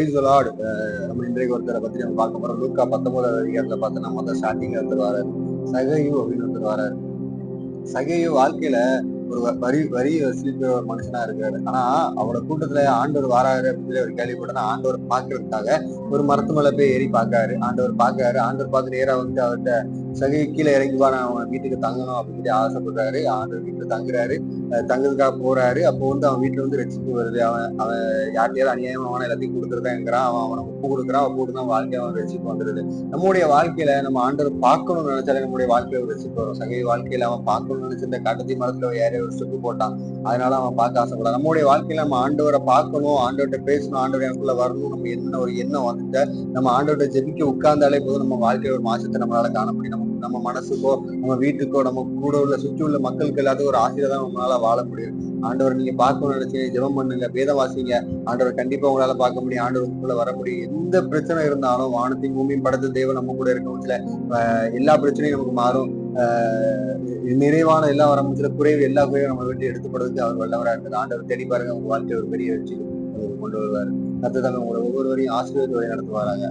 Praise the Lord. நம்ம இன்றைக்கு ஒருத்தரை பத்தி நம்ம பார்க்க போறோம். லூக்கா 19வது அதிகாரத்துல பார்த்தோம்னா முதல் ஸ்டார்டிங்ல ஒருத்தர் வராரு. சகேயு அப்படின்னு ஒருத்தர் வராரு. சகேயு வாழ்க்கையில ஒரு வரி வசூலிக்கிற ஒரு மனுஷனா இருக்காரு. ஆனா அவரோட கூட்டத்துல ஆண்டவர் வாராரு அப்படின்னு சொல்லி அவர் கேள்விப்பட்டா ஆண்டவர் பாக்குறதுக்காக ஒரு மரத்து மேல போய் ஏறி பாக்காரு. ஆண்டவர் பாக்காரு. ஆண்டவர் பார்த்து நேரா வந்து அவர்கிட்ட சகை கீழே இறங்கி வா, நான் அவன் வீட்டுக்கு தங்கணும் அப்படின்னு சொல்லி ஆசைப்படுறாரு. ஆண்டவர் வீட்டுல தங்குறாரு. தங்குறதுக்காக போறாரு. அப்போ வந்து அவன் வீட்டுல வந்து ரட்சிப்பு வருது. அவன் அவன் யார்கிட்டயாவது அநியாயமா அவன எல்லாத்தையும் கொடுத்துருதாங்கிறான். அவனை ஒப்பு கொடுக்குறான். ஒப்பு கொடுத்தா வாழ்க்கையை அவன் ரட்சிப்பு வந்துருது. நம்முடைய வாழ்க்கையில நம்ம ஆண்டவர் பார்க்கணும்னு நினைச்சாலே நம்முடைய வாழ்க்கையில ஒரு ரட்சிப்பு வரும். சகை வாழ்க்கையில அவன் பார்க்கணும்னு நினைச்சிருந்த கடைசி மரத்துல ஏறி ஒரு ஸ்டெப்பு போட்டான். அதனால அவன் பார்க்க ஆசைப்படான். நம்முடைய வாழ்க்கையில நம்ம ஆண்டவரை பார்க்கணும், ஆண்டவர்கிட்ட பேசணும், ஆண்டவர் எனக்குள்ள வரணும், நம்ம என்ன ஒரு எண்ணம் வந்துட்ட நம்ம ஆண்டவர்கிட்ட ஜெபிக்க உட்கார்ந்தாலே போதும், நம்ம வாழ்க்கையில ஒரு மாற்றத்தை நம்மளால காண முடியும். நம்ம மனசுக்கோ நம்ம வீட்டுக்கோ நம்ம கூட உள்ள சுற்றி உள்ள மக்களுக்கு எல்லாத்துக்கும் ஒரு ஆசீர்வாதம் நம்மளால வாழ முடியும். ஆண்டவர் நீங்க பார்க்கணும்னு நினைச்சீங்க, ஜெபம் பண்ணுங்க, வேதம் வாசிங்க, ஆண்டவர் கண்டிப்பா உங்களால பார்க்க முடியும், ஆண்டவர் உங்களுக்குள்ள வர முடியும். எந்த பிரச்சனை இருந்தாலும் வானத்தையும் பூமியும் படைத்த தேவன் நம்ம கூட இருக்கவங்கள எல்லா பிரச்சனையும் நமக்கு மாறும். நிறைவான எல்லா வரம்புல குறைவு எல்லா குறைவும் நம்ம விட்டு எடுத்துப்படுறதுக்கு அவர் வல்லவரா இருக்குது. ஆண்டவர் தேடி பாருங்க, உங்க வாழ்க்கையை ஒரு பெரிய வெற்றி கொண்டு வருவார். கர்த்தர் தாமே உங்களை ஒவ்வொருவரையும் ஆசீர்வாதத்தை வழி நடத்துவாராங்க.